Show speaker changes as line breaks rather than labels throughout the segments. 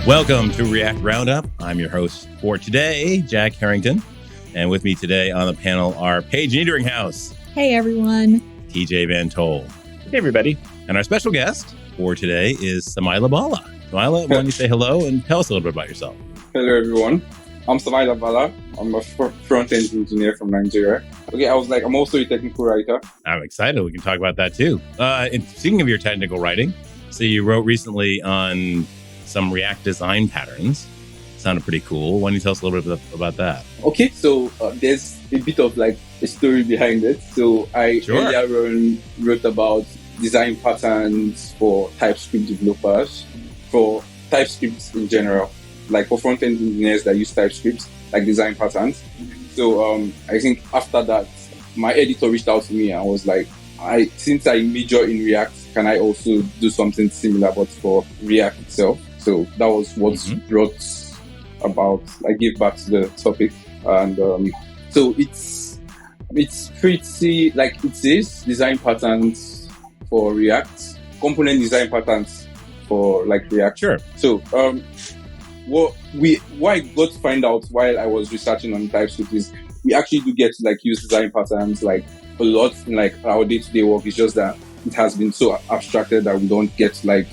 Welcome to React Roundup. I'm your host for today, Jack Harrington. And with me today on the panel are Paige Niederinghaus.
Hey, everyone.
TJ Van Tol.
Hey, everybody.
And our special guest for today is Samaila Bala. Samaila, why don't you say hello and tell us a little bit about yourself?
Hello, everyone. I'm Samaila Bala. I'm a front-end engineer from Nigeria. Okay, I'm also a technical writer.
I'm excited. We can talk about that too. And speaking of your technical writing, so you wrote recently on some React design patterns. Sounded pretty cool. Why don't you tell us a little bit about that?
Okay, so there's a bit of a story behind it. So I earlier on wrote about design patterns for TypeScript developers, for TypeScript in general, for front-end engineers that use TypeScript, design patterns. So I think after that, my editor reached out to me and was like, since I major in React, can I also do something similar but for React itself? So that was what brought about, I gave back to the topic. And so it's pretty, it says design patterns for React, component design patterns for React.
Sure. So
what I got to find out while I was researching on TypeScript is we actually do get to use design patterns a lot in our day-to-day work. It's just that it has been so abstracted that we don't get to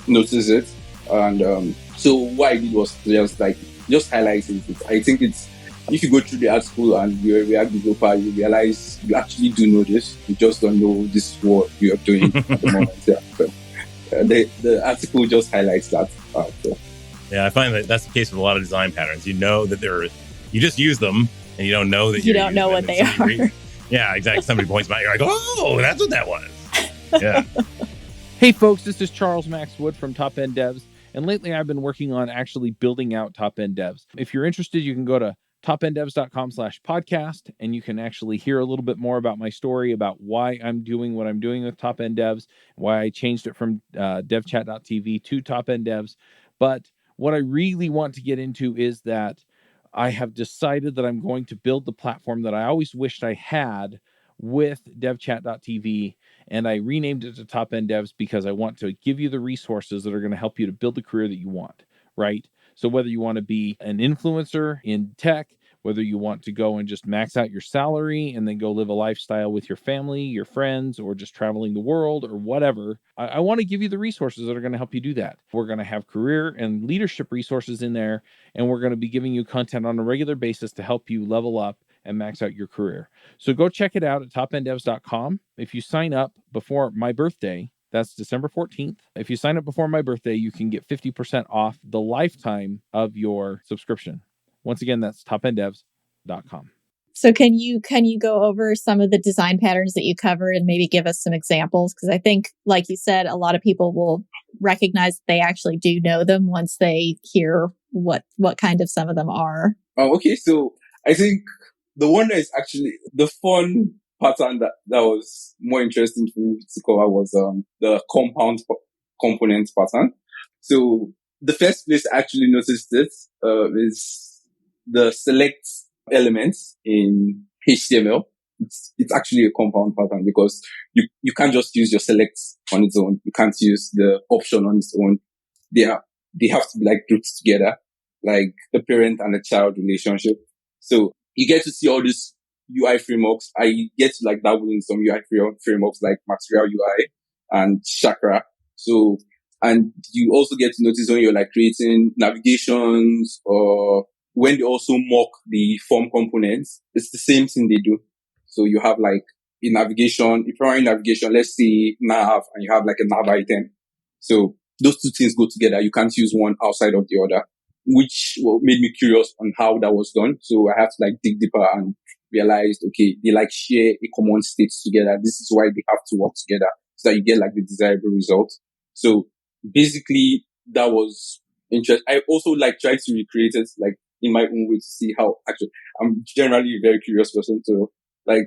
notice it. And so what I did was just highlighting it. I think it's, if you go through the article and you're a React developer, you realize you actually do know this. You just don't know this is what you're doing at the moment. Yeah. So, the article just highlights that.
Yeah, I find that that's the case with a lot of design patterns. You know that you just use them and you don't know that
you don't know what they are.
Yeah, exactly. Somebody points them out, you're like, oh, that's what that was. Yeah.
Hey, folks, this is Charles Max Wood from Top End Devs. And lately I've been working on actually building out Top End Devs. If you're interested, you can go to topenddevs.com/podcast, and you can actually hear a little bit more about my story about why I'm doing what I'm doing with Top End Devs, why I changed it from devchat.tv to Top End Devs. But what I really want to get into is that I have decided that I'm going to build the platform that I always wished I had with devchat.tv, and I renamed it to Top End Devs because I want to give you the resources that are going to help you to build the career that you want, right? So whether you want to be an influencer in tech, whether you want to go and just max out your salary and then go live a lifestyle with your family, your friends, or just traveling the world or whatever, I want to give you the resources that are going to help you do that. We're going to have career and leadership resources in there, and we're going to be giving you content on a regular basis to help you level up and max out your career. So go check it out at topenddevs.com. If you sign up before my birthday, that's December 14th. If you sign up before my birthday, you can get 50% off the lifetime of your subscription. Once again, that's topenddevs.com.
So can you go over some of the design patterns that you cover and maybe give us some examples? Because I think, like you said, a lot of people will recognize that they actually do know them once they hear what kind of some of them are.
Okay, so I think the one that is actually the fun pattern that was more interesting for me to cover was the component pattern. So the first place I actually noticed it is the select elements in HTML. It's actually a compound pattern because you can't just use your select on its own. You can't use the option on its own. They have to be grouped together, like a parent and a child relationship. So you get to see all these UI frameworks. I get to dabble in some UI frameworks like Material UI and Chakra. So, and you also get to notice when you're creating navigations or when they also mock the form components, it's the same thing they do. So you have a navigation, if you're running navigation, let's say nav, and you have a nav item. So those two things go together. You can't use one outside of the other, which made me curious on how that was done. So I have to dig deeper and realized, okay, they share a common state together. This is why they have to work together so that you get the desirable result. So basically that was interesting. I also tried to recreate it in my own way to see how actually, I'm generally a very curious person to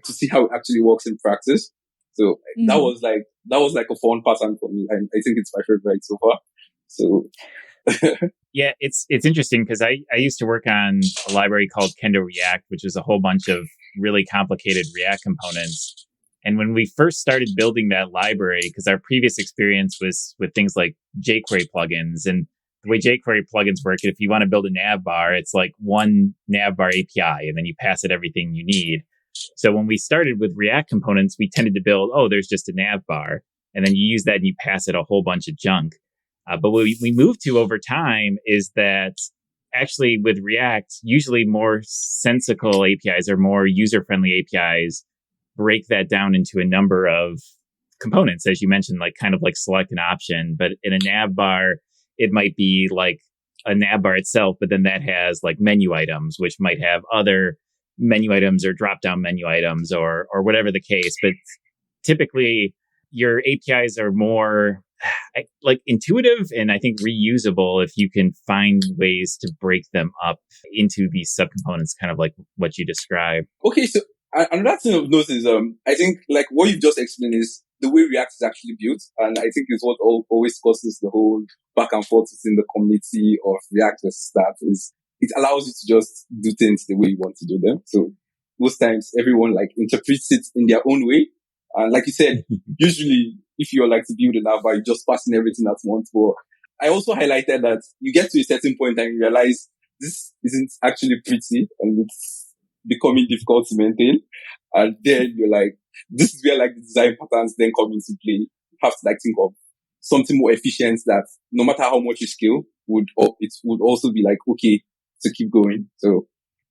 see how it actually works in practice. So that was a fun pattern for me. And I think it's my favorite so far. So
yeah, it's interesting because I used to work on a library called Kendo React, which is a whole bunch of really complicated React components. And when we first started building that library, because our previous experience was with things like jQuery plugins, and the way jQuery plugins work, if you want to build a nav bar, it's like one nav bar API, and then you pass it everything you need. So when we started with React components, we tended to build, there's just a nav bar. And then you use that and you pass it a whole bunch of junk. But what we moved to over time is that actually with React, usually more sensical APIs or more user-friendly APIs break that down into a number of components, as you mentioned, like kind of like select an option. But in a nav bar, it might be like a nav bar itself, but then that has like menu items, which might have other menu items or drop-down menu items or whatever the case. But typically, your APIs are more like intuitive and I think reusable if you can find ways to break them up into these subcomponents, kind of like what you described.
Okay, so another thing of note is I think like what you've just explained is the way React is actually built, and I think is what always causes the whole back and forth in the community of React versus that is it allows you to just do things the way you want to do them. So most times everyone like interprets it in their own way. And like you said, usually if you're like to build an app, you just passing everything at once. But I also highlighted that you get to a certain point and you realize this isn't actually pretty and it's becoming difficult to maintain. And then you're like, this is where like the design patterns then come into play. You have to like think of something more efficient that no matter how much you scale it would also be like, okay, to keep going. So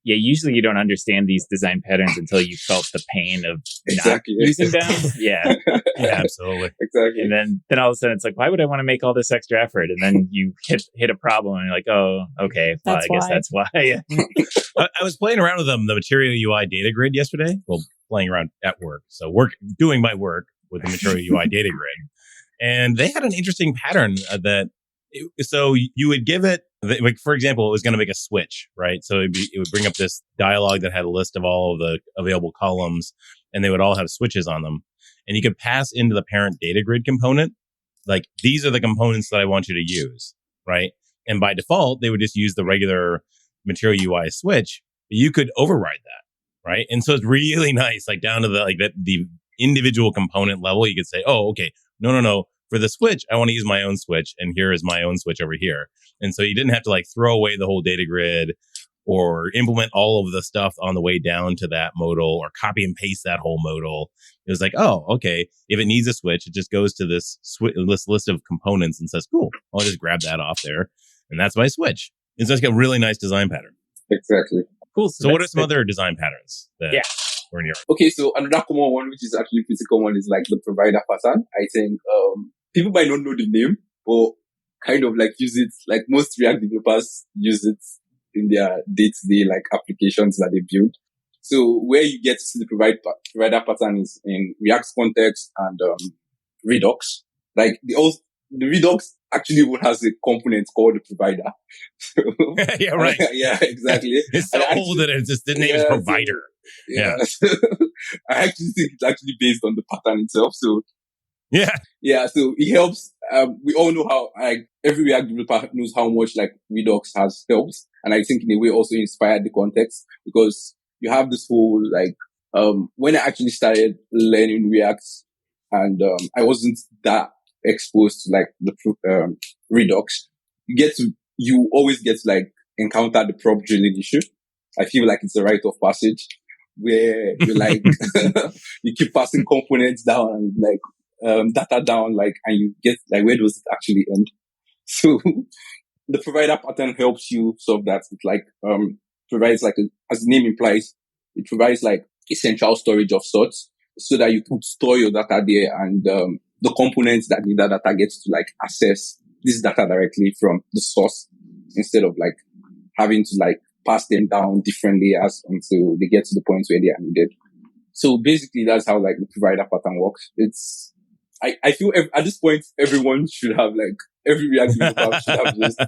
yeah, usually you don't understand these design patterns until you felt the pain of
exactly.
not using them. Yeah.
Yeah, absolutely.
Exactly.
And then all of a sudden it's like, why would I want to make all this extra effort? And then you hit a problem and you're like, oh, okay, well, I guess that's why.
I was playing around with the Material UI data grid yesterday. Well, playing around at work. So doing my work with the Material UI data grid. And they had an interesting pattern so you would give it, like, for example, it was going to make a switch, right? So it would bring up this dialog that had a list of all of the available columns, and they would all have switches on them. And you could pass into the parent data grid component, like, these are the components that I want you to use, right? And by default, they would just use the regular Material UI switch. But you could override that, right? And so it's really nice, like down to the individual component level. You could say, oh, okay, no. For the switch, I want to use my own switch, and here is my own switch over here. And so you didn't have to like throw away the whole data grid or implement all of the stuff on the way down to that modal or copy and paste that whole modal. It was like, oh, okay, if it needs a switch, it just goes to this list of components and says, cool, I'll just grab that off there. And that's my switch. It's just a really nice design pattern.
Exactly.
Cool.
So what are some other design patterns that were in your...
Okay, so another common one, which is actually pretty common, is like the provider pattern. I think people might not know the name, but kind of like use it, like most React developers use it in their day-to-day like applications that they build. So where you get to see the provider pattern is in React context and Redux. Like the Redux actually even has a component called the provider.
Yeah, right.
Yeah, exactly.
It's so old that it's just the name is provider. Yeah.
I actually think it's actually based on the pattern itself. So
yeah.
So it helps. We all know how every React developer knows how much like Redux has helped, and I think in a way also inspired the context, because you have this whole like when I actually started learning React, and I wasn't that exposed to like the Redux. You always get to like encounter the prop drilling issue. I feel like it's a rite of passage where you like you keep passing components down and like data down, like, and you get like, where does it actually end? So the provider pattern helps you solve that. It like provides like as the name implies, it provides like a central storage of sorts, so that you can store your data there, and the components that need that data gets to like access this data directly from the source, instead of like having to like pass them down different layers until they get to the point where they are needed. So basically that's how like the provider pattern works. I feel at this point, everyone should have like, every React developer should have just,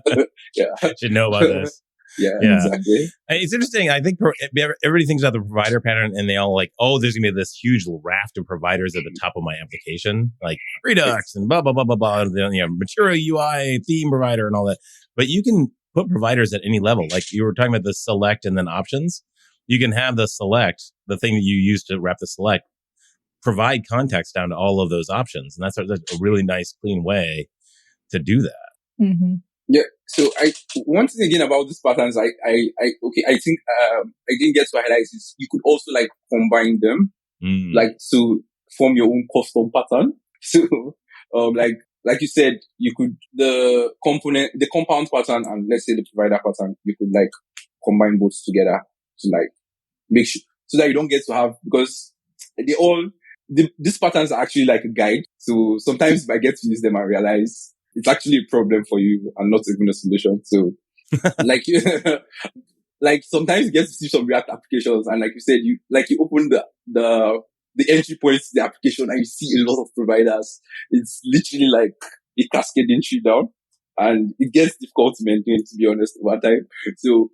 should know about this.
Yeah, exactly.
It's interesting. I think everybody thinks about the provider pattern and they all like, oh, there's going to be this huge raft of providers at the top of my application, like Redux and blah, blah, blah, blah, blah, and then, Material UI, theme provider and all that. But you can put providers at any level. Like you were talking about the select and then options. You can have the select, the thing that you use to wrap the select, provide context down to all of those options. And that's a really nice, clean way to do that.
Mm-hmm.
Yeah. So one thing again about these patterns, I think I didn't get to highlight is you could also like combine them, like to form your own custom pattern. So, like you said, you could the compound pattern and let's say the provider pattern, you could like combine both together to like make sure so that you don't get to have because these patterns are actually like a guide. So sometimes if I get to use them, I realize it's actually a problem for you and not even a solution. So like like sometimes you get to see some React applications and like you said, you open the entry points to the application and you see a lot of providers. It's literally like a cascading tree down and it gets difficult to maintain, to be honest, over time. So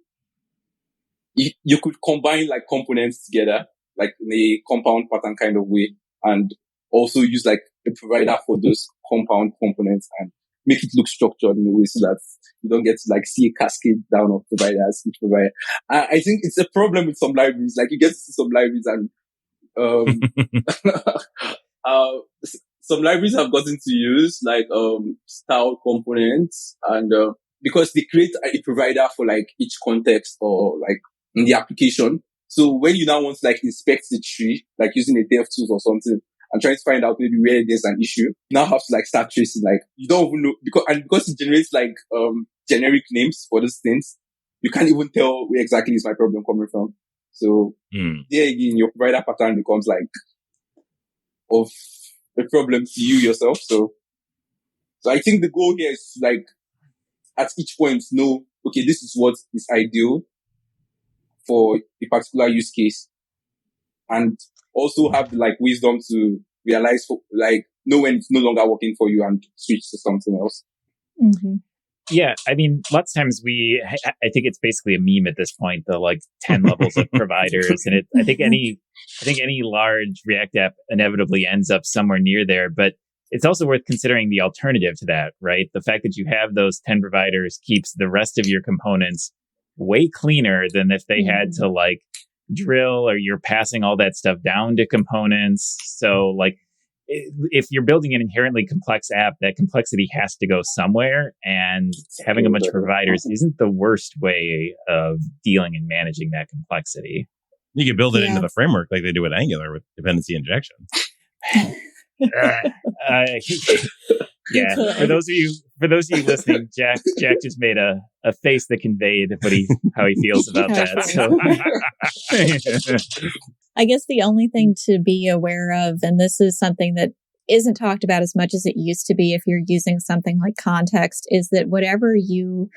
you could combine like components together, like in a compound pattern kind of way, and also use like a provider for those compound components and make it look structured in a way so that you don't get to like see a cascade down of providers, each provider. I think it's a problem with some libraries. Like you get to see some libraries and some libraries have gotten to use like style components and because they create a provider for like each context or like in the application. So when you now want to like inspect the tree, like using a dev tools or something and trying to find out maybe where there's an issue, you now have to like start tracing, like you don't even know because it generates like generic names for these things, you can't even tell where exactly is my problem coming from. So there again, your provider pattern becomes like of a problem to you yourself. So I think the goal here is to like at each point know, okay, this is what is ideal for a particular use case, and also have the like wisdom to realize like know when it's no longer working for you and switch to something else.
Mm-hmm.
Yeah, I mean, lots of times I think it's basically a meme at this point, the like 10 levels of providers. And I think any large React app inevitably ends up somewhere near there, but it's also worth considering the alternative to that, right? The fact that you have those 10 providers keeps the rest of your components way cleaner than if they had to like drill or you're passing all that stuff down to components. So like, if you're building an inherently complex app, that complexity has to go somewhere, and having a bunch of providers isn't the worst way of dealing and managing that complexity.
You can build it into the framework like they do with Angular with dependency injection. Yeah, for those of you listening, Jack just made a face that conveyed how he feels about that. So.
I guess the only thing to be aware of, and this is something that isn't talked about as much as it used to be if you're using something like context, is that whatever you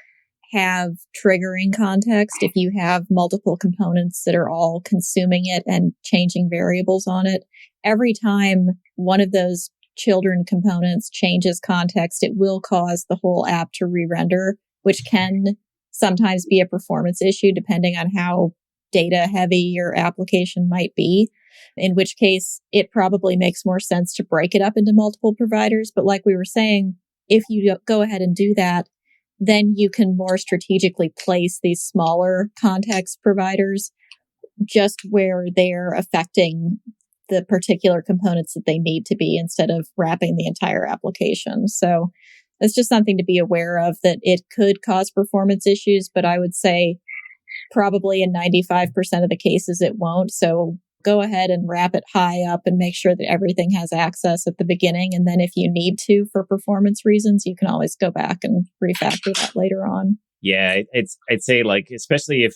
have triggering context, if you have multiple components that are all consuming it and changing variables on it, every time one of those children components changes context, it will cause the whole app to re-render, which can sometimes be a performance issue depending on how data heavy your application might be, in which case it probably makes more sense to break it up into multiple providers. But like we were saying, if you go ahead and do that, then you can more strategically place these smaller context providers just where they're affecting the particular components that they need to be instead of wrapping the entire application. So it's just something to be aware of, that it could cause performance issues, but I would say probably in 95% of the cases it won't. So go ahead and wrap it high up and make sure that everything has access at the beginning. And then if you need to, for performance reasons, you can always go back and refactor that later on.
Yeah, I'd say like, especially if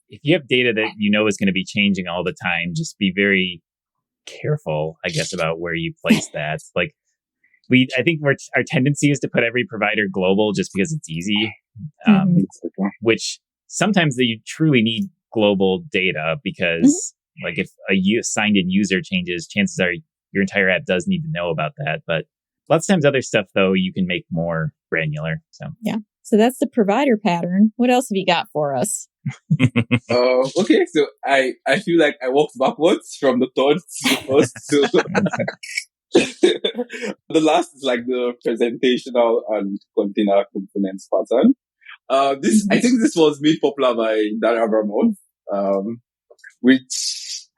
you have data that you know is going to be changing all the time, just be very careful, I guess, about where you place that. Like I think our tendency is to put every provider global just because it's easy, which sometimes you truly need global data because like if a signed in user changes, chances are your entire app does need to know about that. But lots of times other stuff, though, you can make more granular. So
yeah. So that's the provider pattern. What else have you got for us?
Okay, so I feel like I walked backwards from the third to the first. So the last is like the presentational and container components pattern. I think this was made popular by Dan Abramov, which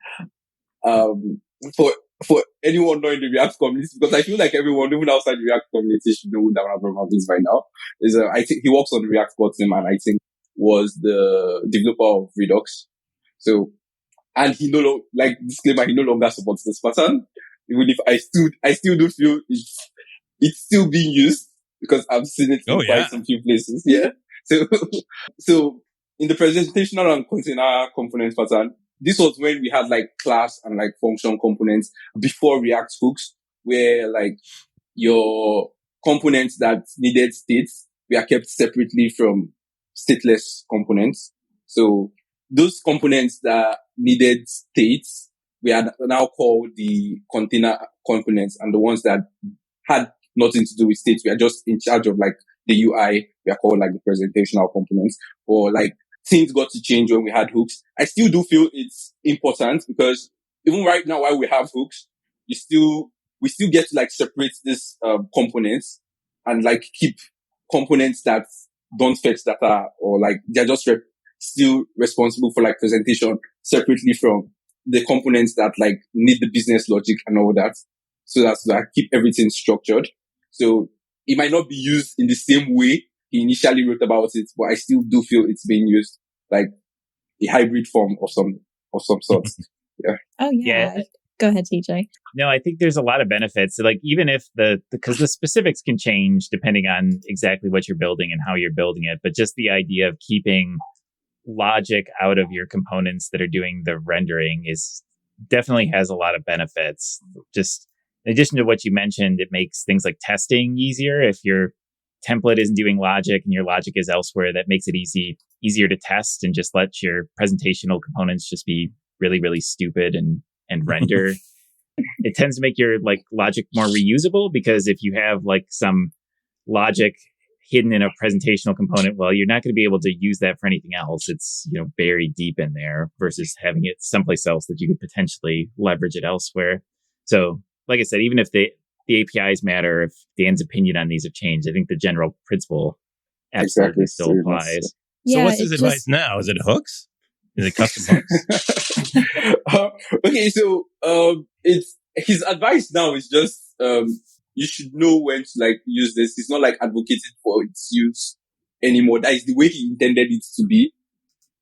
for for anyone knowing the React community, because I feel like everyone, even outside the React community, should know who Dan Abramov is by now. I think he works on the React core team, and I think was the developer of Redux. So, and he disclaimer, he no longer supports this pattern. Even if I still do feel it's still being used because I've seen it in quite some few places. Yeah. So in the presentational and container component pattern, this was when we had like class and like function components before React hooks, where like your components that needed states were kept separately from stateless components. So those components that needed states, we are now called the container components, and the ones that had nothing to do with states, we are just in charge of like the UI. We are called like the presentational components, or like things got to change when we had hooks. I still do feel it's important because even right now, while we have hooks, we still get to like separate this components and like keep components that don't fetch data, or like they're just still responsible for like presentation separately from the components that like need the business logic and all that. So that's like keep everything structured. So it might not be used in the same way he initially wrote about it, but I still do feel it's being used like a hybrid form of some sort. Yeah.
Oh yeah. Go ahead, TJ.
No, I think there's a lot of benefits. Like even if because the specifics can change depending on exactly what you're building and how you're building it, but just the idea of keeping logic out of your components that are doing the rendering is definitely has a lot of benefits. Just in addition to what you mentioned, it makes things like testing easier. If your template isn't doing logic and your logic is elsewhere, that makes it easier to test and just let your presentational components just be really, really stupid and render. It tends to make your like logic more reusable, because if you have like some logic hidden in a presentational component, well, you're not going to be able to use that for anything else. It's, buried deep in there versus having it someplace else that you could potentially leverage it elsewhere. So, like I said, even if the APIs matter, if Dan's opinion on these have changed, I think the general principle absolutely still applies.
So what's his advice now? Is it hooks? Is it custom hooks?
Okay, so it's his advice now is just you should know when to like use this. He's not like advocating for its use anymore. That is the way he intended it to be.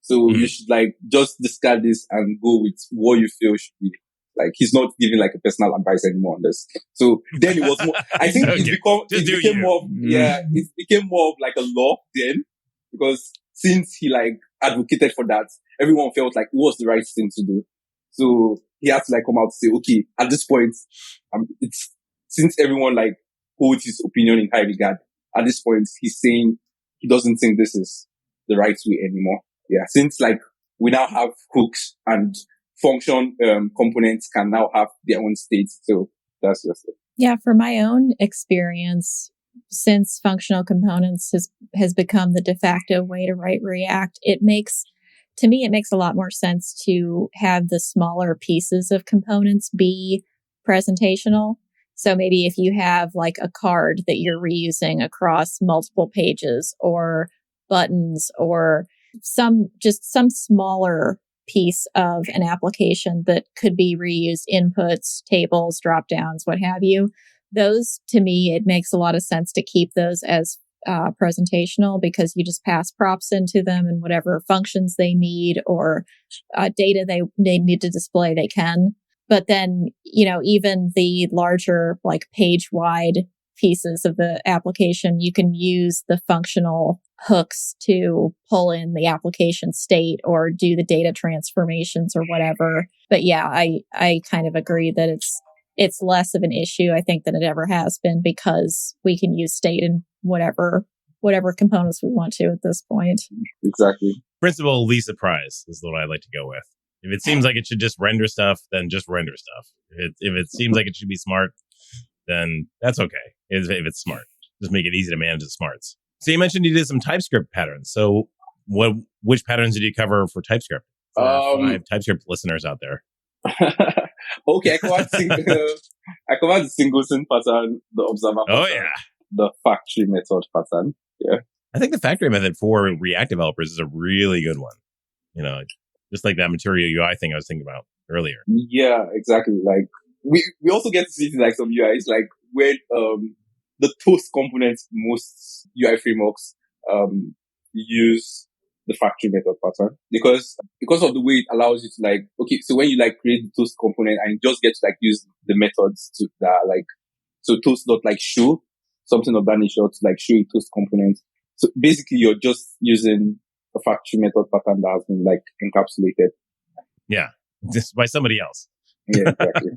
So you should like just discard this and go with what you feel should be. Like he's not giving like a personal advice anymore on this. So then it was more, I think it became more of like a law then, because since he like advocated for that, everyone felt like it was the right thing to do. So he had to like come out to say, okay, at this point, it's since everyone like holds his opinion in high regard, at this point he's saying he doesn't think this is the right way anymore. Yeah, since like we now have hooks and function components can now have their own states. So that's just it.
Yeah, for my own experience, since functional components has become the de facto way to write React, it makes a lot more sense to have the smaller pieces of components be presentational. So maybe if you have like a card that you're reusing across multiple pages, or buttons, or some smaller piece of an application that could be reused, inputs, tables, drop downs, what have you. Those, to me, it makes a lot of sense to keep those as presentational, because you just pass props into them and whatever functions they need or data they need to display, they can. But then, even the larger like page wide pieces of the application, you can use the functional hooks to pull in the application state or do the data transformations or whatever. But yeah, I kind of agree that it's less of an issue, I think, than it ever has been, because we can use state in whatever components we want to at this point.
Exactly.
Principle least surprise is what I like to go with. If it seems like it should just render stuff, then just render stuff. If it seems like it should be smart, then that's okay. If it's smart, just make it easy to manage the smarts. So you mentioned you did some TypeScript patterns. So which patterns did you cover for TypeScript? For 5 TypeScript listeners out there.
Okay, I covered the singleton pattern, the observer pattern, the factory method pattern. Yeah,
I think the factory method for React developers is a really good one. Just like that material UI thing I was thinking about earlier.
Yeah, exactly. Like we also get to see it in like some UIs, like when the toast components, most UI frameworks use the factory method pattern because of the way it allows you to like, okay, so when you like create the toast component and you just get to like use the methods to that, like, so toast dot like show something of that nature to like show a toast component. So basically you're just using a factory method pattern that has been like encapsulated.
Yeah. Just by somebody else.
Yeah, exactly.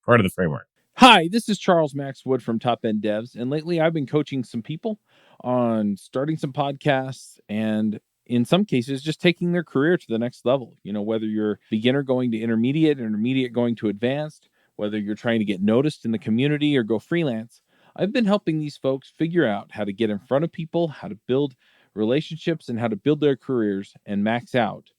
Part of the framework.
Hi, this is Charles Max Wood from Top End Devs, and lately I've been coaching some people on starting some podcasts and in some cases just taking their career to the next level. You know, whether you're beginner going to intermediate going to advanced, whether you're trying to get noticed in the community or go freelance, I've been helping these folks figure out how to get in front of people, how to build relationships, and how to build their careers and max out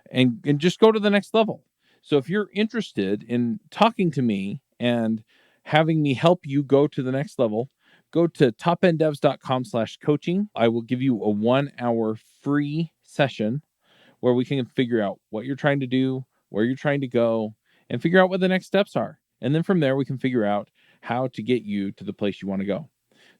and just go to the next level. So if you're interested in talking to me and having me help you go to the next level, go to topenddevs.com/coaching. I will give you a 1-hour free session where we can figure out what you're trying to do, where you're trying to go, and figure out what the next steps are. And then from there, we can figure out how to get you to the place you want to go.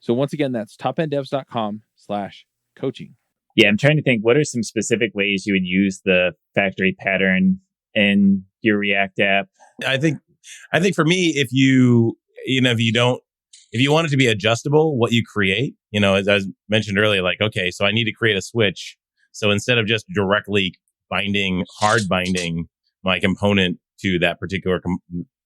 So once again, that's topenddevs.com/coaching.
Yeah, I'm trying to think, what are some specific ways you would use the factory pattern in your React app?
I think for me, if you want it to be adjustable, what you create, as I mentioned earlier, like, okay, so I need to create a switch. So instead of just directly hard binding my component to that particular,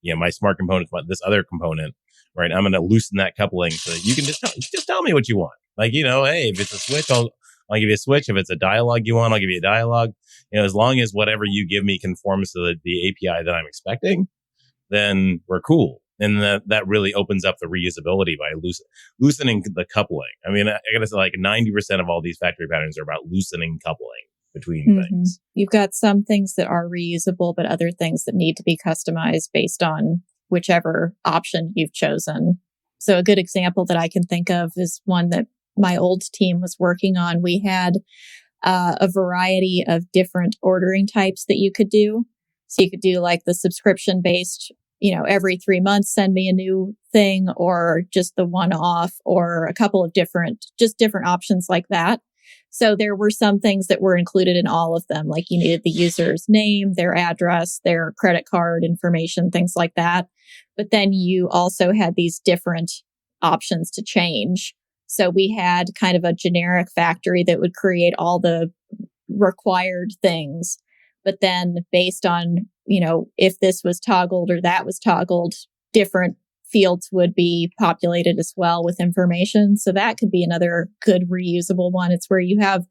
my smart component, this other component, right? I'm going to loosen that coupling so that you can just tell me what you want. Like, hey, if it's a switch, I'll give you a switch. If it's a dialogue you want, I'll give you a dialogue. As long as whatever you give me conforms to the API that I'm expecting, then we're cool. And that really opens up the reusability by loosening the coupling. I mean, I gotta say, like 90% of all these factory patterns are about loosening coupling between things.
You've got some things that are reusable, but other things that need to be customized based on whichever option you've chosen. So a good example that I can think of is one that my old team was working on. We had a variety of different ordering types that you could do. So you could do like the subscription based, every 3 months, send me a new thing, or just the one-off, or a couple of different options like that. So there were some things that were included in all of them, like you needed the user's name, their address, their credit card information, things like that. But then you also had these different options to change. So we had kind of a generic factory that would create all the required things. But then based on, if this was toggled or that was toggled, different fields would be populated as well with information. So that could be another good reusable one. It's where you have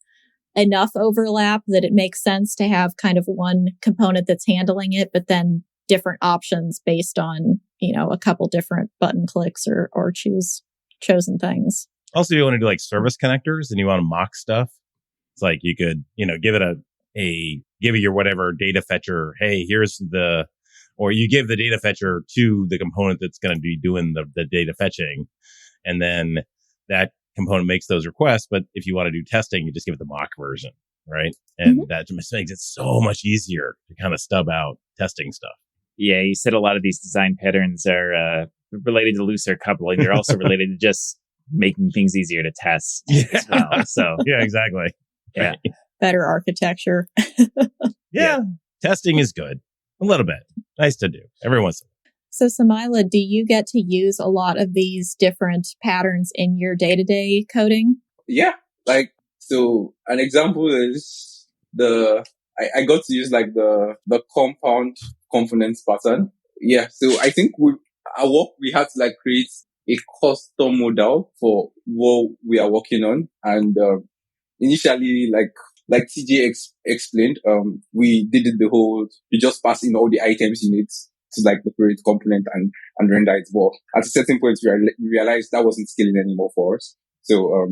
enough overlap that it makes sense to have kind of one component that's handling it, but then different options based on, a couple different button clicks or chosen things.
Also, you want to do like service connectors and you want to mock stuff. It's like you could, give it give it your whatever data fetcher. Hey, or you give the data fetcher to the component that's going to be doing the data fetching. And then that component makes those requests. But if you want to do testing, you just give it the mock version, right? And that just makes it so much easier to kind of stub out testing stuff.
Yeah, you said a lot of these design patterns are related to looser coupling. They're also related to just making things easier to test as well. So
yeah, exactly.
Yeah.
Right.
Better architecture.
Yeah. Testing is good. A little bit. Nice to do every once in a while.
So Samaila, do you get to use a lot of these different patterns in your day-to-day coding?
Yeah. So an example is I got to use like the compound components pattern. Yeah. So I think at work, we had to like create a custom model for what we are working on. And, initially, like TJ explained, we did it you just pass in all the items you need to like the parent component and render it. But at a certain point, we realized that wasn't scaling anymore for us. So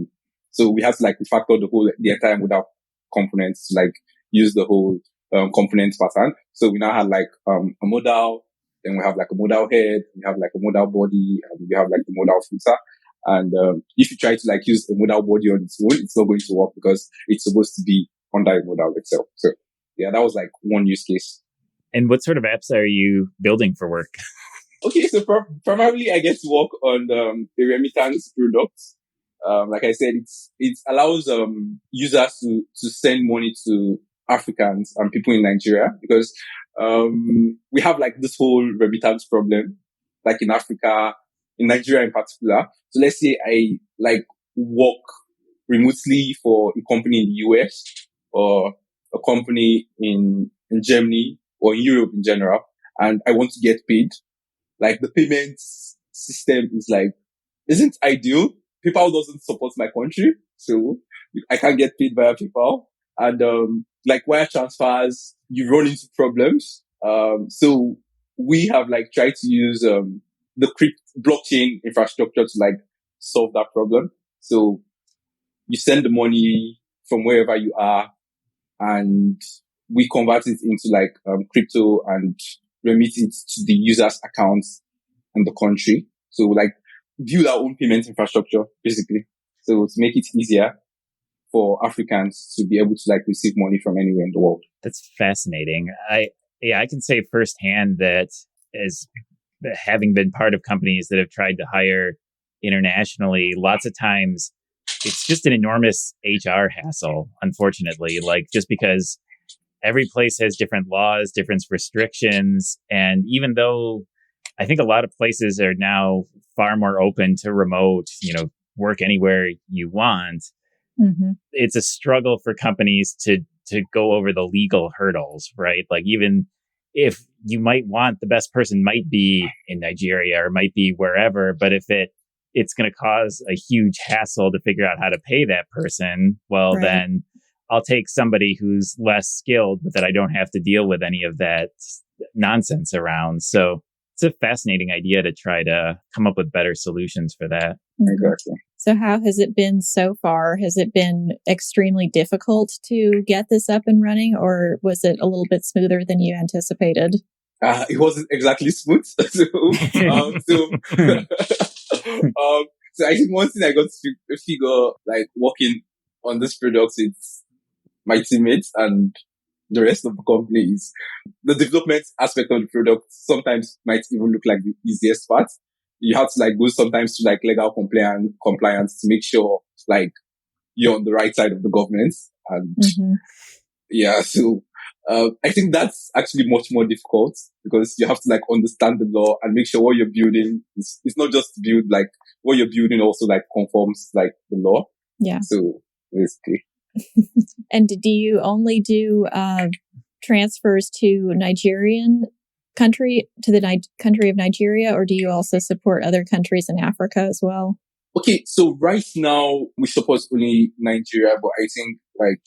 we had to like refactor the entire modal components to like use the whole, component pattern. So we now had like, a modal, then we have like a modal head, we have like a modal body, and we have like the modal footer. And if you try to like use a modal body on its own, it's not going to work because it's supposed to be under a modal itself. So yeah, that was like one use case.
And what sort of apps are you building for work?
Okay, so primarily I get to work on a remittance product. Like I said, it allows users to send money to Africans and people in Nigeria because we have like this whole remittance problem, like in Africa, in Nigeria in particular. So let's say I like work remotely for a company in the US or a company in Germany or in Europe in general, and I want to get paid. Like the payment system is like, isn't ideal. PayPal doesn't support my country, so I can't get paid via PayPal. And, like wire transfers, you run into problems. So we have like tried to use, the blockchain infrastructure to like solve that problem. So you send the money from wherever you are and we convert it into like, crypto and remit it to the user's accounts in the country. So like build our own payment infrastructure, basically. So to make it easier for Africans to be able to like receive money from anywhere in the world.
That's fascinating. I can say firsthand that as having been part of companies that have tried to hire internationally, lots of times it's just an enormous HR hassle, unfortunately, like just because every place has different laws, different restrictions. And even though I think a lot of places are now far more open to remote, work anywhere you want, it's a struggle for companies to go over the legal hurdles, right? Like even if you might want the best person might be in Nigeria or might be wherever, but if it's going to cause a huge hassle to figure out how to pay that person, well,
Right.
then I'll take somebody who's less skilled, but that I don't have to deal with any of that nonsense around. So it's a fascinating idea to try to come up with better solutions for that.
Exactly.
So how has it been so far? Has it been extremely difficult to get this up and running, or was it a little bit smoother than you anticipated?
It wasn't exactly smooth. So I think one thing I got to figure, like working on this product, it's my teammates and the rest of the company is the development aspect of the product sometimes might even look like the easiest part. You have to like go sometimes to like legal compliance to make sure like you're on the right side of the government. And yeah, so I think that's actually much more difficult because you have to like understand the law and make sure what you're building is, it's not just to build, like what you're building also like conforms like the law.
Yeah.
So basically.
And do you only do transfers to country of Nigeria, or do you also support other countries in Africa as well?
Okay, so right now we support only Nigeria, but I think like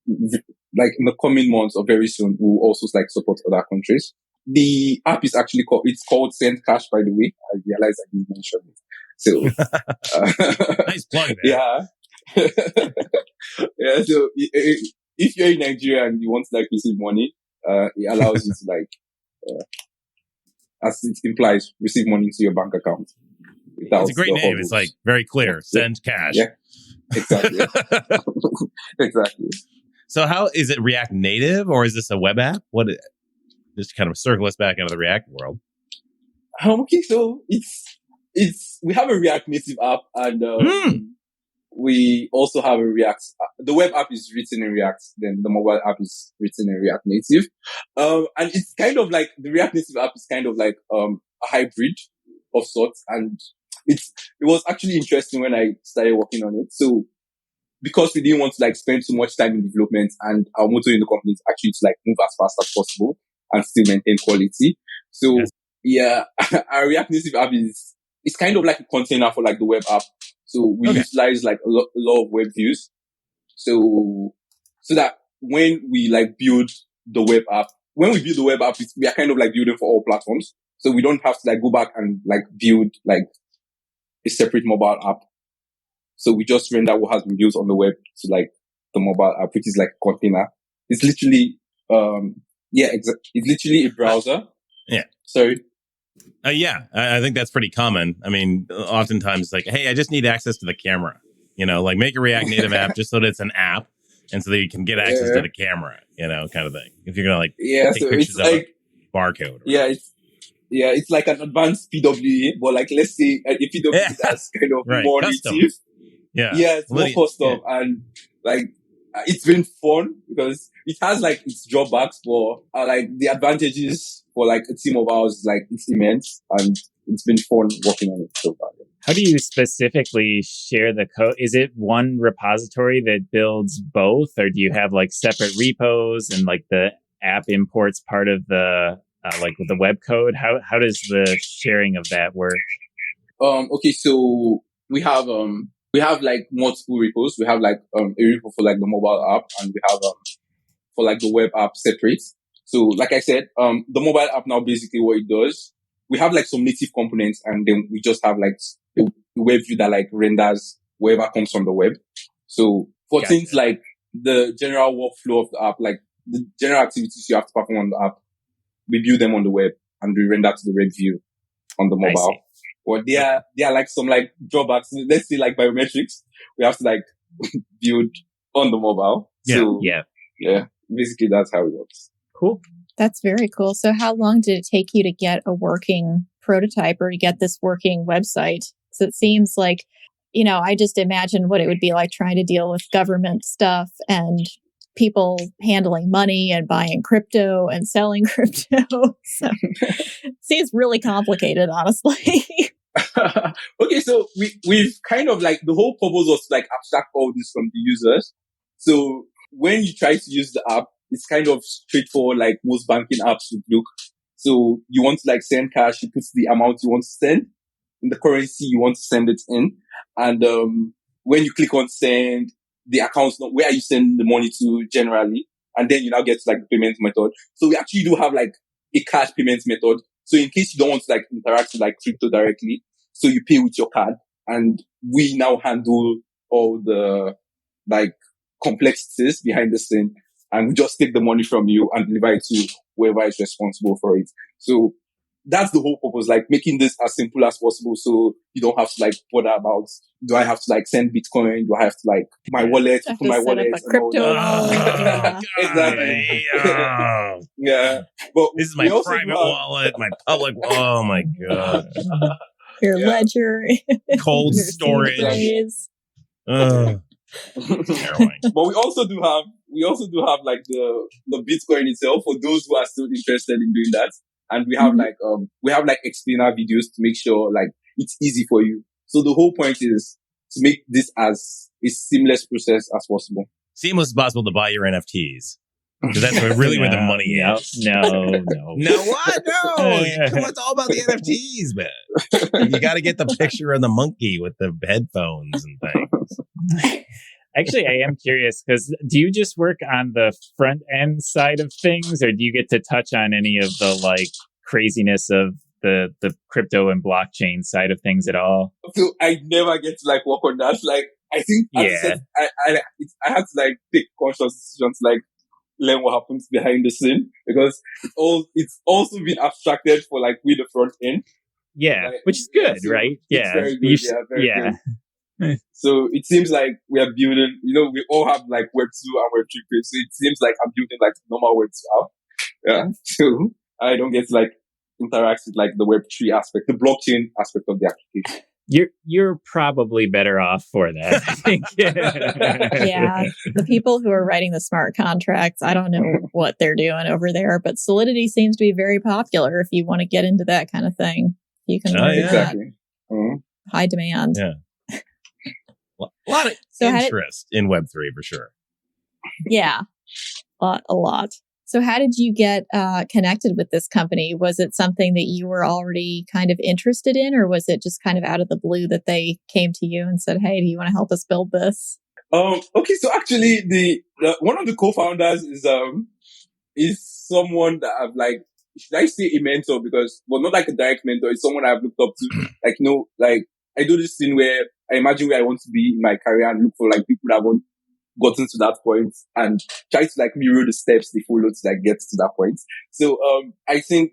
in the coming months or very soon we'll also like support other countries. The app is actually called Send Cash, by the way. I realized I didn't mention it. So
Nice plug there.
Yeah. Yeah, so if you're in Nigeria and you want to like receive money, it allows you to like, as it implies, receive money into your bank account.
It's a great name. It's like very clear. Send cash.
Yeah, exactly. Exactly.
So how is it React Native or is this a web app? Just kind of circle us back into the React world.
Okay, so it's we have a React Native app and we also have a React. The web app is written in React, then the mobile app is written in React Native. And it's kind of like the React Native app is kind of like a hybrid of sorts, and it was actually interesting when I started working on it. So because we didn't want to like spend too much time in development, and our motto in the company is actually to like move as fast as possible and still maintain quality. So yeah, our React Native app it's kind of like a container for like the web app. So we utilize like a lot of web views. So that when we like build the web app, we are kind of like building for all platforms. So we don't have to like go back and like build like a separate mobile app. So we just render what has been built on the web to like the mobile app, which is like a container. It's literally, it's literally a browser.
Yeah.
Sorry.
Yeah, I think that's pretty common. I mean, oftentimes it's like, hey, I just need access to the camera. Like make a React Native app just so that it's an app and so that you can get access to the camera, kind of thing. If you're going to like take
so
pictures
it's
of
like
a barcode.
Yeah, Yeah, it's like an advanced PWA, but like let's say a PWA that's kind of
Right,
more
custom.
native.
Yeah.
Yeah, it's more
Well,
custom, and like it's been fun because it has like its drawbacks, but like the advantages for like a team of ours, like it's immense, and it's been fun working on it so far.
How do you specifically share the code? Is it one repository that builds both, or do you have like separate repos and like the app imports part of the like with the web code? How does the sharing of that work?
Okay, so we have like multiple repos. We have like a repo for like the mobile app, and we have for like the web app separate. So like I said, the mobile app now basically what it does, we have like some native components, and then we just have like the web view that like renders whatever comes from the web. So for
Gotcha.
things like the general workflow of the app, like the general activities you have to perform on the app, we build them on the web and we render to the web view on the
I
mobile.
see.
Or there are like some like drawbacks. Let's say like biometrics, we have to like build on the mobile.
Yeah.
So
Yeah.
basically that's how it works.
Cool.
That's very cool. So how long did it take you to get a working prototype or to get this working website? So it seems like, I just imagine what it would be like trying to deal with government stuff and people handling money and buying crypto and selling crypto. So it seems really complicated, honestly.
Okay, so we've kind of like the whole purpose was to like abstract all this from the users. So when you try to use the app, it's kind of straightforward like most banking apps would look. So you want to like send cash, you put the amount you want to send in the currency you want to send it in. And when you click on send, the account's not where are you sending the money to generally. And then you now get to like the payment method. So we actually do have like a cash payment method. So in case you don't want to like interact with like crypto directly, so you pay with your card, and we now handle all the like complexities behind the scene, and we just take the money from you and deliver it to whoever is responsible for it. So that's the whole purpose, like making this as simple as possible, so you don't have to like bother about, do I have to like send Bitcoin? Do I have to like my wallet,
Have
put
to
my
set
wallet
up a crypto wallet. Yeah.
Exactly.
Yeah.
Yeah, but
This is
we
my
also
private
have-
wallet, my public. Oh my god.
Your
Yeah.
ledger.
Cold
your
storage.
CDs.
Ugh. Terrifying.
But we also do have like the Bitcoin itself for those who are still interested in doing that. And we have like explainer videos to make sure like it's easy for you. So the whole point is to make this as a seamless process as possible.
Seamless as possible to buy your NFTs. Because that's really where the money is.
No.
No, what? No. It's all about the NFTs, man. You got to get the picture of the monkey with the headphones and things.
Actually, I am curious because do you just work on the front end side of things, or do you get to touch on any of the like craziness of the crypto and blockchain side of things at all?
So I never get to like work on that. Like I think as I said, I had to like take conscious decisions like learn what happens behind the scene, because it's also been abstracted for like with the front end.
Yeah,
Like,
which is good,
so
right?
it's very good. Very good. So it seems like we are building, we all have like Web 2 and Web 3 page. So it seems like I'm building like normal Web 2 app. Yeah. So I don't get to like interact with like the Web 3 aspect, the blockchain aspect of the application.
You're probably better off for that, I think.
Yeah. The people who are writing the smart contracts, I don't know what they're doing over there, but Solidity seems to be very popular if you want to get into that kind of thing. You can learn that.
Exactly.
High demand.
Yeah. A lot of interest in Web3 for sure.
Yeah. A lot. So how did you get connected with this company? Was it something that you were already kind of interested in, or was it just kind of out of the blue that they came to you and said, hey, do you want to help us build this?
Okay, so actually the one of the co-founders is someone that I've like, should I say a mentor? Because, well, not like a direct mentor, it's someone I've looked up to. Like, like I do this thing where I imagine where I want to be in my career and look for like people that haven't gotten to that point and try to like mirror the steps they follow to like get to that point. So I think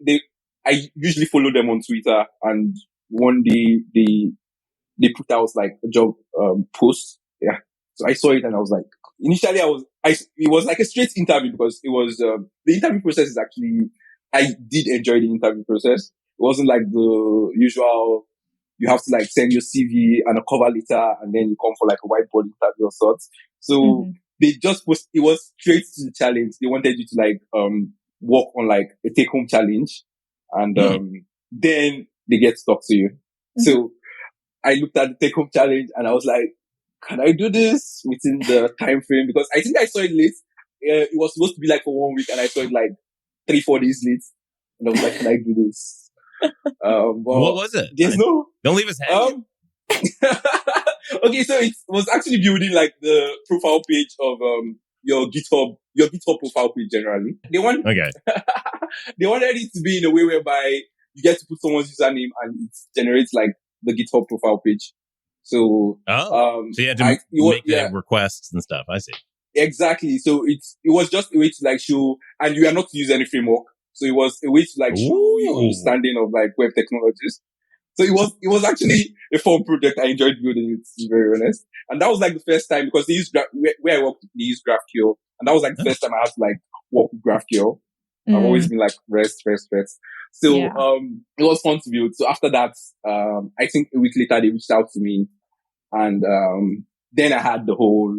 I usually follow them on Twitter, and one day they put out like a job post. Yeah. So I saw it and I was like, initially it was like a straight interview, because it was the interview process is actually, I did enjoy the interview process. It wasn't like the usual. You have to like send your CV and a cover letter, and then you come for like a whiteboard interview of sorts. So they just it was straight to the challenge. They wanted you to like work on like a take home challenge, and then they get to talk to you. So I looked at the take home challenge and I was like, can I do this within the time frame? Because I think I saw it late. It was supposed to be like for 1 week, and I saw it like 3-4 days late. And I was like, can I do this?
What was it? Don't leave us hanging.
Okay, so it was actually building like the profile page of your GitHub profile page generally. They wanted it to be in a way whereby you get to put someone's username and it generates like the GitHub profile page. So
so you had to make the requests and stuff. I see.
Exactly. So it was just a way to like show, and you are not to use any framework. So it was a way to like show your understanding of like web technologies. So it was actually a fun project. I enjoyed building it, to be very honest. And that was like the first time, because they used where I worked, they used GraphQL, and that was like the first time I had to like work with GraphQL. I've always been like REST. So it was fun to build. So after that, I think a week later they reached out to me, and then I had the whole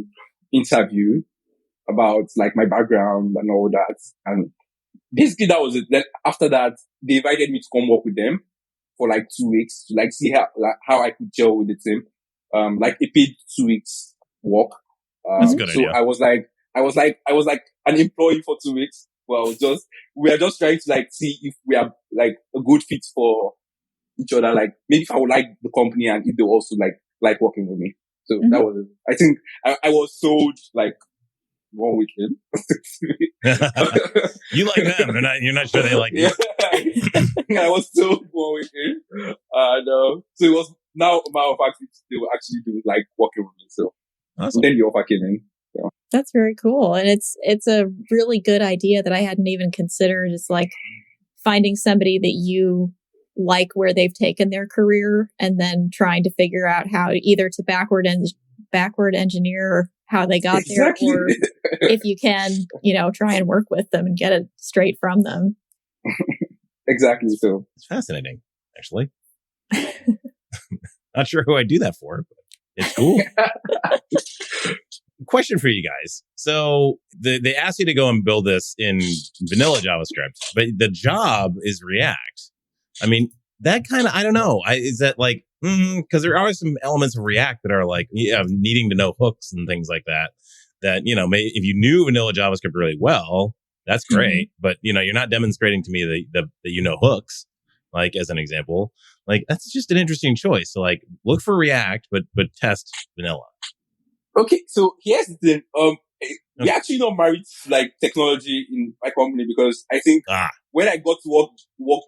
interview about like my background and all that. And basically that was it. Then after that, they invited me to come work with them for like 2 weeks to like see how I could gel with the team. Like a paid 2 weeks work.
That's a good idea.
So I was like an employee for 2 weeks. Well, we are just trying to like see if we are like a good fit for each other. Like maybe if I would like the company and if they also like working with me. So that was it. I think I was sold like 1 week in.
You like them. You're not sure they like you.
I was sold 1 week in. And so it was now a matter of fact they were actually doing like working with me. So
awesome.
Then the offer came in. Yeah.
That's very cool. And it's a really good idea that I hadn't even considered, is like finding somebody that you like where they've taken their career, and then trying to figure out how either to backward engineer how they got there, or if you can, try and work with them and get it straight from them.
Exactly. So
it's fascinating, actually. Not sure who I'd do that for, but it's cool. Question for you guys. So they asked you to go and build this in vanilla JavaScript, but the job is React. I mean, that kind of, I don't know. Is that like, because there are some elements of React that are like, needing to know hooks and things like that, if you knew vanilla JavaScript really well, that's great. But, you're not demonstrating to me that you know hooks, like as an example. Like, that's just an interesting choice. So like, look for React, but test vanilla.
Okay, so here's the thing. We actually not married to like technology in my company, because I think when I got to work,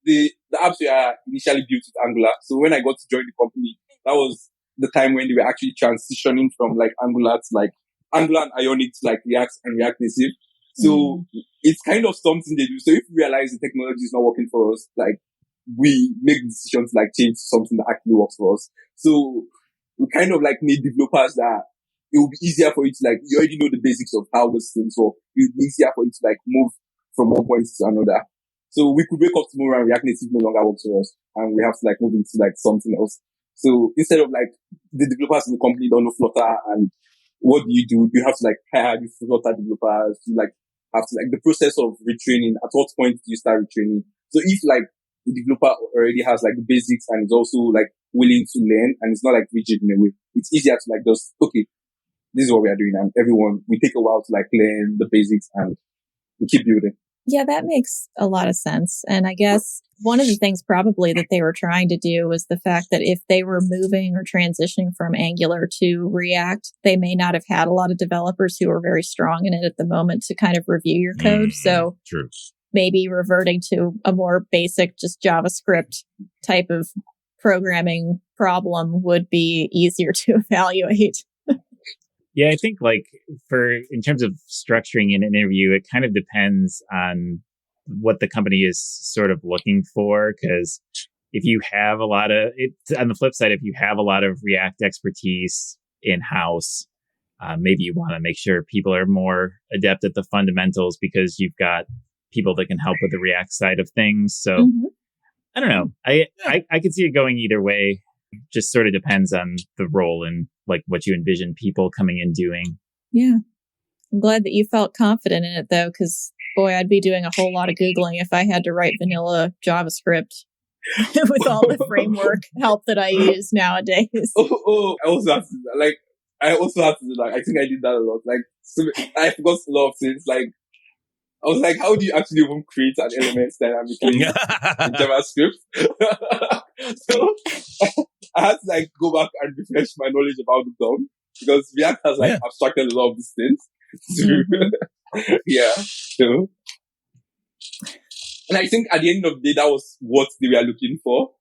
the apps were initially built with Angular. So when I got to join the company, that was the time when they were actually transitioning from like Angular to like Angular and Ionic to like React and React Native. So it's kind of something they do. So if we realize the technology is not working for us, like we make the decision to like change to something that actually works for us. So we kind of like need developers that it will be easier for you to like, you already know the basics of how this things work. It will be easier for you to like move from one point to another. So we could wake up tomorrow and React Native no longer works for us, and we have to like move into like something else. So instead of like the developers in the company don't know Flutter, and what do? You have to like hire the Flutter developers. You like have to like the process of retraining. At what point do you start retraining? So if like the developer already has like the basics and is also like willing to learn and it's not like rigid in a way, it's easier to like just, okay, this is what we are doing, and we take a while to like learn the basics and we keep building.
Yeah, that makes a lot of sense. And I guess one of the things probably that they were trying to do was the fact that if they were moving or transitioning from Angular to React, they may not have had a lot of developers who are very strong in it at the moment to kind of review your code. So
true.
Maybe reverting to a more basic, just JavaScript type of programming problem would be easier to evaluate.
Yeah, I think like in terms of structuring an interview, it kind of depends on what the company is sort of looking for. Because if you have on the flip side, if you have a lot of React expertise in-house, maybe you want to make sure people are more adept at the fundamentals because you've got people that can help with the React side of things. So I don't know. I could see it going either way. Just sort of depends on the role and like what you envision people coming in doing.
Yeah. I'm glad that you felt confident in it though, because boy, I'd be doing a whole lot of Googling if I had to write vanilla JavaScript with all the framework help that I use nowadays.
I also have to do that. I think I did that a lot. Like, so I forgot a lot of things. Like, I was like, how do you actually even create an element dynamically in JavaScript? So I had to like go back and refresh my knowledge about the DOM because React has like abstracted a lot of these things. Yeah. So, and I think at the end of the day, that was what they were looking for.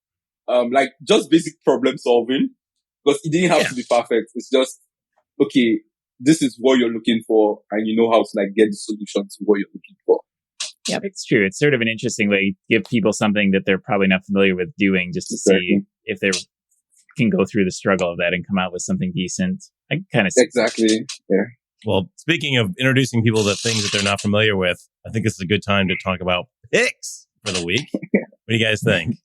Like just basic problem solving, because it didn't have to be perfect. It's just, okay, this is what you're looking for, and you know how to like get the solution to what you're looking for.
Yeah, it's true. It's sort of an interesting way to give people something that they're probably not familiar with doing, just to see if they can go through the struggle of that and come out with something decent. I kind of
exactly. Yeah.
Well, speaking of introducing people to things that they're not familiar with, I think this is a good time to talk about picks for the week. What do you guys think?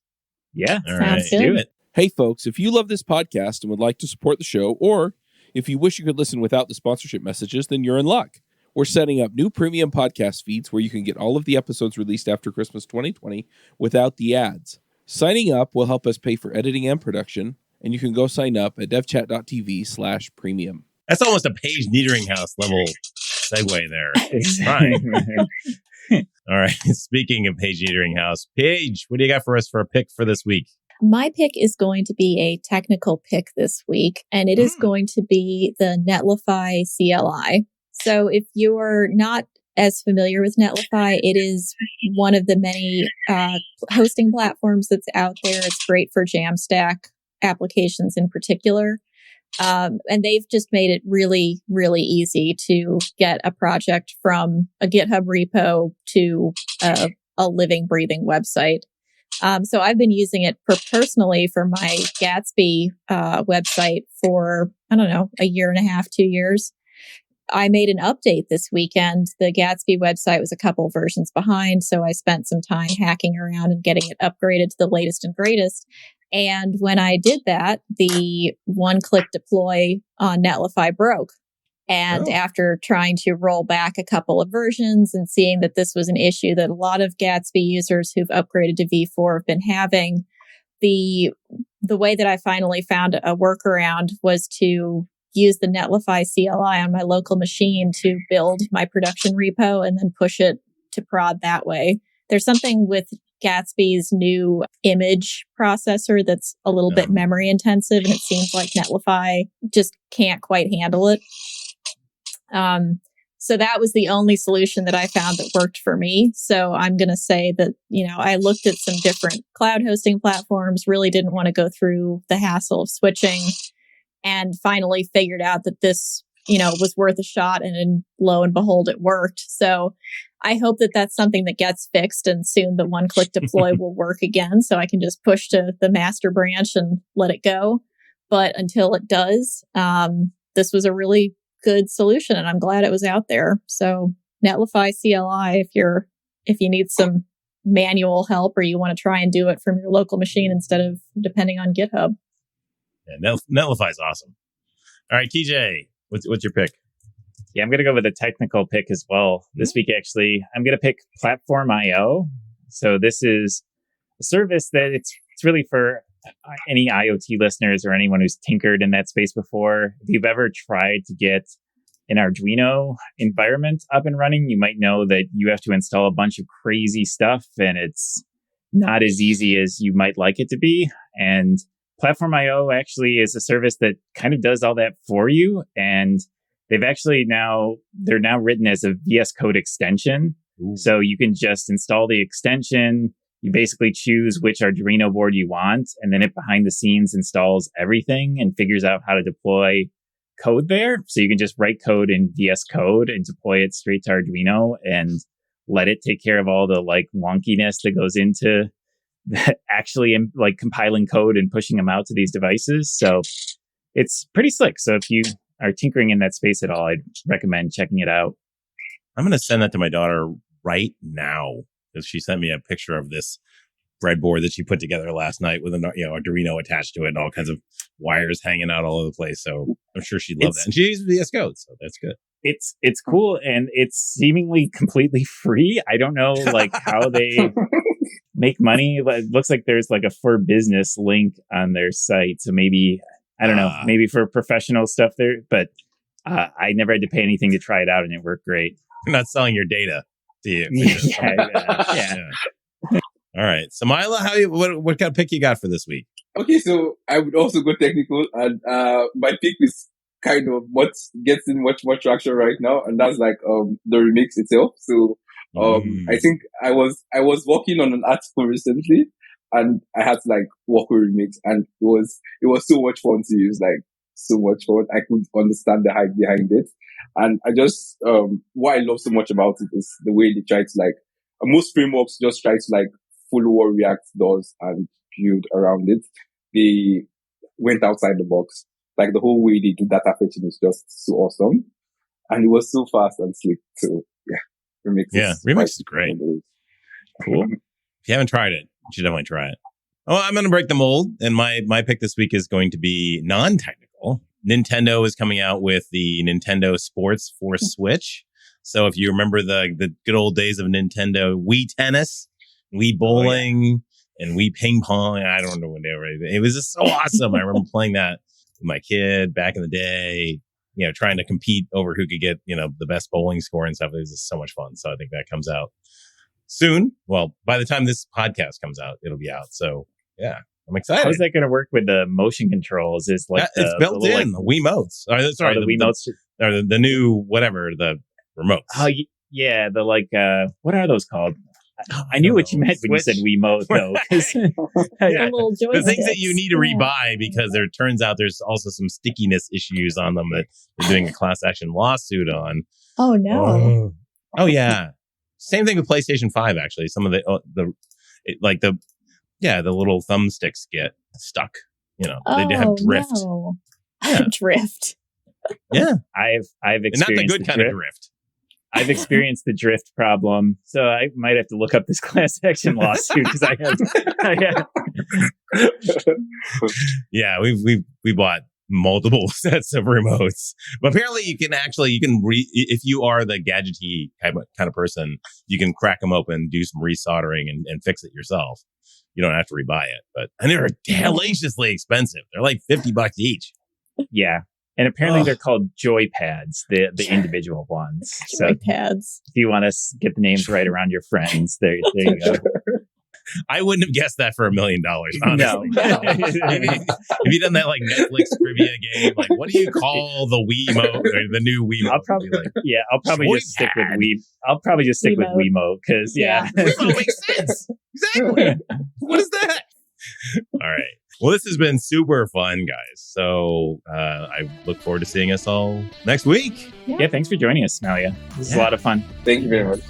Yeah.
All right. Let's do it.
Hey, folks, if you love this podcast and would like to support the show, or if you wish you could listen without the sponsorship messages, then you're in luck. We're setting up new premium podcast feeds where you can get all of the episodes released after Christmas 2020 without the ads. Signing up will help us pay for editing and production, and you can go sign up at devchat.tv/premium.
That's almost a Paige Niederinghouse level segue there. It's fine. All right. Speaking of Paige Niederinghouse, Paige, what do you got for us for a pick for this week?
My pick is going to be a technical pick this week, and it is going to be the Netlify CLI. So if you're not as familiar with Netlify, it is one of the many hosting platforms that's out there. It's great for Jamstack applications in particular. And they've just made it really, really easy to get a project from a GitHub repo to a living, breathing website. So I've been using it personally for my Gatsby website for, I don't know, a year and a half, 2 years. I made an update this weekend. The Gatsby website was a couple versions behind, so I spent some time hacking around and getting it upgraded to the latest and greatest. And when I did that, the one-click deploy on Netlify broke. And after trying to roll back a couple of versions and seeing that this was an issue that a lot of Gatsby users who've upgraded to V4 have been having, the way that I finally found a workaround was to use the Netlify CLI on my local machine to build my production repo and then push it to prod that way. There's something with Gatsby's new image processor that's a little bit memory intensive, and it seems like Netlify just can't quite handle it. So that was the only solution that I found that worked for me. So I'm going to say that, I looked at some different cloud hosting platforms, really didn't want to go through the hassle of switching, and finally figured out that this, was worth a shot. And then lo and behold, it worked. So I hope that that's something that gets fixed, and soon the one-click deploy will work again. So I can just push to the master branch and let it go. But until it does, this was a really good solution, and I'm glad it was out there. So Netlify CLI, if you need some manual help or you want to try and do it from your local machine instead of depending on GitHub.
Yeah, Netlify is awesome. All right, TJ, what's your pick?
Yeah, I'm going to go with a technical pick as well. This week, actually, I'm going to pick Platform.io. So this is a service that it's really for any IoT listeners or anyone who's tinkered in that space before. If you've ever tried to get an Arduino environment up and running, you might know that you have to install a bunch of crazy stuff, and it's not as easy as you might like it to be. And Platform.io actually is a service that kind of does all that for you. And they're now written as a VS Code extension. Ooh. So you can just install the extension. You basically choose which Arduino board you want, and then it behind the scenes installs everything and figures out how to deploy code there. So you can just write code in VS Code and deploy it straight to Arduino and let it take care of all the wonkiness that goes into actually compiling code and pushing them out to these devices. So it's pretty slick. So if you are tinkering in that space at all, I'd recommend checking it out.
I'm going to send that to my daughter right now, because she sent me a picture of this breadboard that she put together last night with an Arduino attached to it and all kinds of wires hanging out all over the place. So I'm sure she'd love that. And she uses VS Code, so that's good.
It's cool, and it's seemingly completely free. I don't know like how they make money. It looks like there's like a for business link on their site. So maybe, I don't know, maybe for professional stuff there, but I never had to pay anything to try it out and it worked great.
You're not selling your data to you.
Yeah.
All right. Samaila, what kind of pick you got for this week?
Okay, so I would also go technical, and my pick is kind of what gets in much more traction right now, and that's like the remix itself. So I think I was working on an article recently, and I had to like work with remix, and it was so much fun to use, like so much fun. I could understand the hype behind it, and I just what I love so much about it is the way they try to like most frameworks just try to like follow what React does and build around it. They went outside the box. Like the whole way they do data fetching is just so awesome. And it was so fast and slick. So yeah,
Remix is great. Cool. If you haven't tried it, you should definitely try it. Oh, I'm going to break the mold. And my pick this week is going to be non-technical. Nintendo is coming out with the Nintendo Sports for Switch. So if you remember the good old days of Nintendo Wii Tennis, Wii Bowling, and Wii Ping Pong, I don't know what they were. It was just so awesome. I remember playing that with my kid back in the day, trying to compete over who could get, the best bowling score and stuff. It was just so much fun. So I think that comes out soon. Well, by the time this podcast comes out, it'll be out. So yeah, I'm excited.
How's that going to work with the motion controls? Is like
it's built in the Wiimotes. Sorry,
the Wiimotes
or the new whatever the remotes.
Oh yeah, the like what are those called? I knew what you meant when you said Wiimote, though.
The things that you need to rebuy because there turns out there's also some stickiness issues on them that they're doing a class action lawsuit on.
Oh no!
Oh yeah. Same thing with PlayStation 5. Actually, some of the little thumbsticks get stuck. They have drift.
No.
Yeah.
Drift.
Yeah,
I've experienced
and not the good kind of drift.
I've experienced the drift problem, so I might have to look up this class action lawsuit because I have.
Yeah, we bought multiple sets of remotes, but apparently you can if you are the gadgety kind of person, you can crack them open, do some resoldering, and fix it yourself. You don't have to rebuy it, and they're hellaciously expensive. They're like $50 each.
Yeah. And apparently they're called joy pads, the individual ones.
Joy pads.
If you want to get the names right around your friends, there you go.
I wouldn't have guessed that for $1 million, honestly.
No.
If you done that like Netflix trivia game, like what do you call the Wiimote or the new Wiimote?
I'll probably just stick with Wii. I'll probably just stick with Wiimote because
Wiimote makes sense. Exactly. What is that? All right. Well, this has been super fun, guys. So I look forward to seeing us all next week.
Yeah, thanks for joining us, Samaila. This is a lot of fun.
Thank you very much.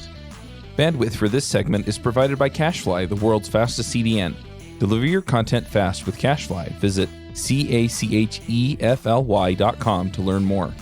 Bandwidth for this segment is provided by CacheFly, the world's fastest CDN. Deliver your content fast with CacheFly. Visit CACHEFLY.com to learn more.